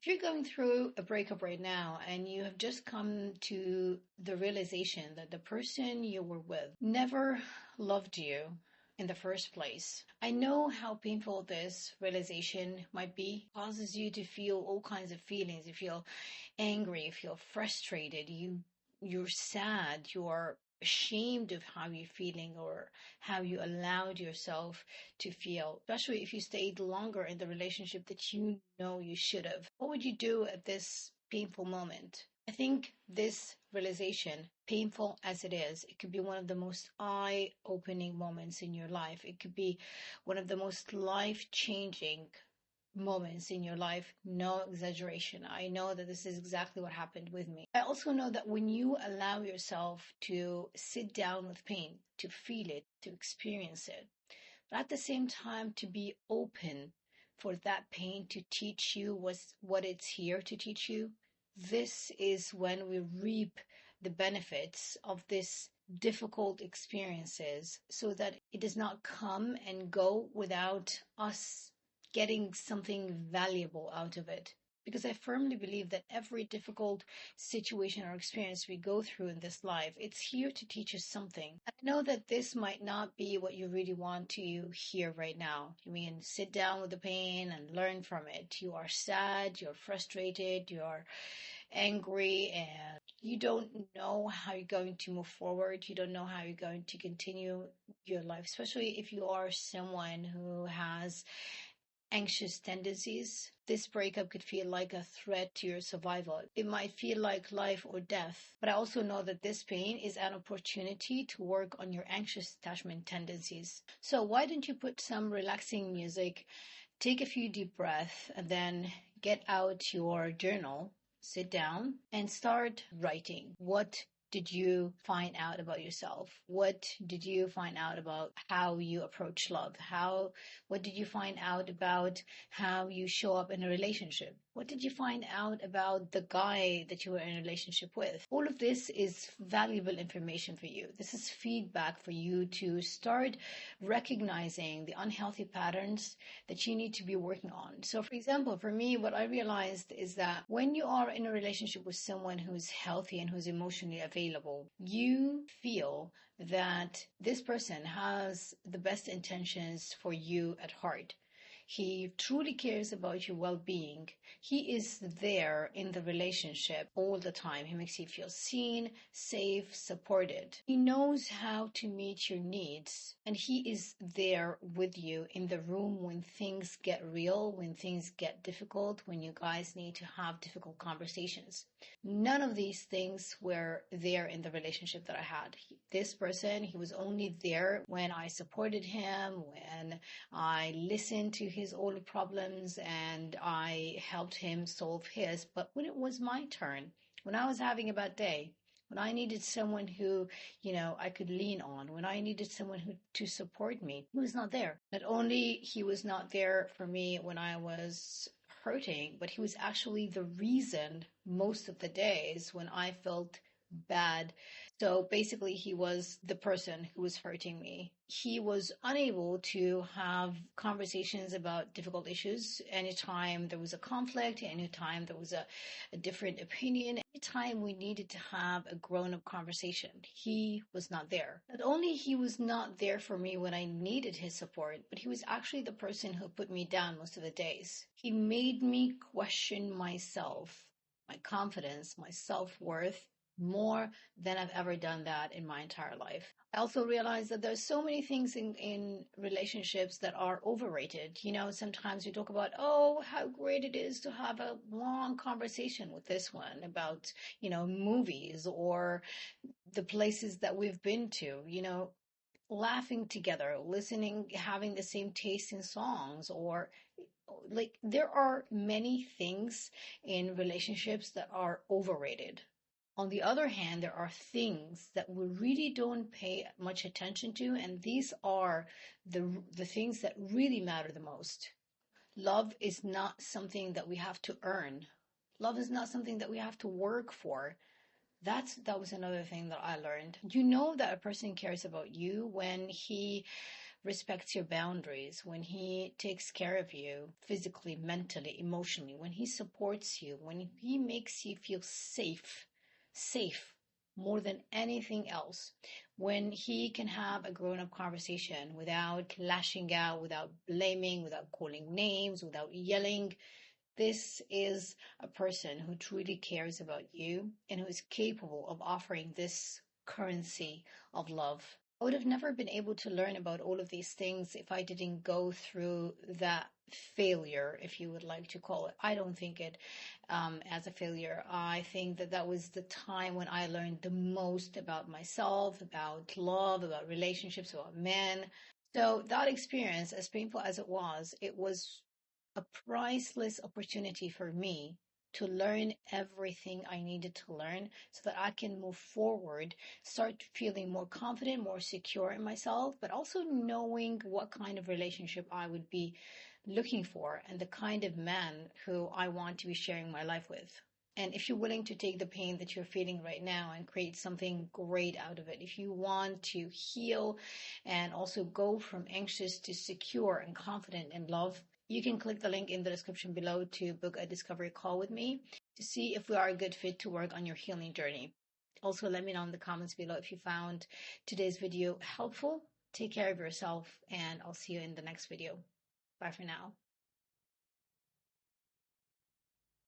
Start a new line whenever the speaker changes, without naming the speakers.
If you're going through a breakup right now and you have just come to the realization that the person you were with never loved you in the first place, I know how painful this realization might be. It causes you to feel all kinds of feelings. You feel angry, you feel frustrated, you're sad, you're ashamed of how you're feeling or how you allowed yourself to feel, especially if you stayed longer in the relationship that you know you should have. What would you do at this painful moment? I think this realization, painful as it is, it could be one of the most eye-opening moments in your life. It could be one of the most life-changing moments in your life. No exaggeration. I know that this is exactly what happened with me. I also know that when you allow yourself to sit down with pain, to feel it, to experience it, but at the same time to be open for that pain to teach you what it's here to teach you, this is when we reap the benefits of this difficult experiences, so that it does not come and go without us getting something valuable out of it. Because I firmly believe that every difficult situation or experience we go through in this life, it's here to teach us something. I know that this might not be what you really want to hear right now. You mean sit down with the pain and learn from it. You are sad, you're frustrated, you're angry, and you don't know how you're going to move forward. You don't know how you're going to continue your life, especially if you are someone who has anxious tendencies. This breakup could feel like a threat to your survival. It might feel like life or death. But I also know that this pain is an opportunity to work on your anxious attachment tendencies. So why don't you put some relaxing music, take a few deep breaths, and then get out your journal, sit down, and start writing. What did you find out about yourself? What did you find out about how you approach love? What did you find out about how you show up in a relationship? What did you find out about the guy that you were in a relationship with? All of this is valuable information for you. This is feedback for you to start recognizing the unhealthy patterns that you need to be working on. So for example, for me, what I realized is that when you are in a relationship with someone who's healthy and who's emotionally available, you feel that this person has the best intentions for you at heart. He truly cares about your well-being. He is there in the relationship all the time. He makes you feel seen, safe, supported. He knows how to meet your needs, and he is there with you in the room when things get real, when things get difficult, when you guys need to have difficult conversations. None of these things were there in the relationship that I had. This person, he was only there when I supported him, when I listened to his old problems and I helped him solve his. But when it was my turn, when I was having a bad day, when I needed someone who, I could lean on, when I needed someone to support me, he was not there. Not only he was not there for me when I was hurting, but he was actually the reason most of the days when I felt bad. So basically, he was the person who was hurting me. He was unable to have conversations about difficult issues anytime there was a conflict, anytime there was a different opinion, anytime we needed to have a grown-up conversation. He was not there. Not only he was not there for me when I needed his support, but he was actually the person who put me down most of the days. He made me question myself, my confidence, my self-worth, more than I've ever done that in my entire life. I also realized that there's so many things in relationships that are overrated. Sometimes we talk about, oh, how great it is to have a long conversation with this one about, movies or the places that we've been to, laughing together, listening, having the same taste in songs, or like there are many things in relationships that are overrated. On the other hand, there are things that we really don't pay much attention to, and these are the things that really matter the most. Love is not something that we have to earn. Love is not something that we have to work for. That was another thing that I learned. You know that a person cares about you when he respects your boundaries, when he takes care of you physically, mentally, emotionally, when he supports you, when he makes you feel safe more than anything else, when he can have a grown up conversation without lashing out, without blaming, without calling names, without yelling. This is a person who truly cares about you and who is capable of offering this currency of love. I would have never been able to learn about all of these things if I didn't go through that failure, if you would like to call it. I don't think it as a failure. I think that that was the time when I learned the most about myself, about love, about relationships, about men. So that experience, as painful as it was a priceless opportunity for me to learn everything I needed to learn so that I can move forward, start feeling more confident, more secure in myself, but also knowing what kind of relationship I would be looking for and the kind of man who I want to be sharing my life with. And if you're willing to take the pain that you're feeling right now and create something great out of it, if you want to heal and also go from anxious to secure and confident in love, you can click the link in the description below to book a discovery call with me to see if we are a good fit to work on your healing journey. Also, let me know in the comments below if you found today's video helpful. Take care of yourself, and I'll see you in the next video. Bye for now.